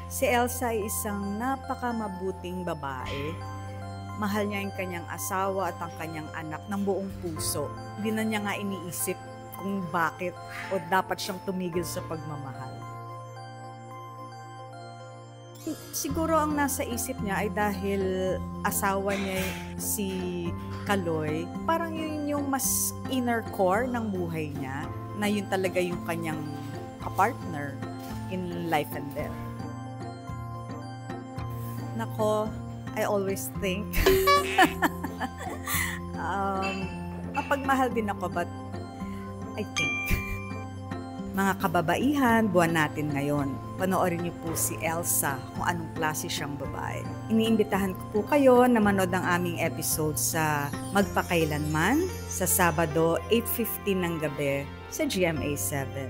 Si Elsa ay isang napakamabuting babae. Mahal niya yung kanyang asawa at ang kanyang anak ng buong puso. Hindi na niya nga iniisip kung bakit o dapat siyang tumigil sa pagmamahal. Siguro ang nasa isip niya ay dahil asawa niya si Kaloy, parang yun yung mas inner core ng buhay niya, na yun talaga yung kanyang kapartner in life and death. Nako, I always think mapagmahal din ako, but I think mga kababaihan, buwan natin ngayon. Panoorin niyo po si Elsa kung anong klase siyang babae. Iniimbitahan ko po kayo na manood ng aming episode sa Magpakailanman sa Sabado 8:15 ng gabi sa GMA 7.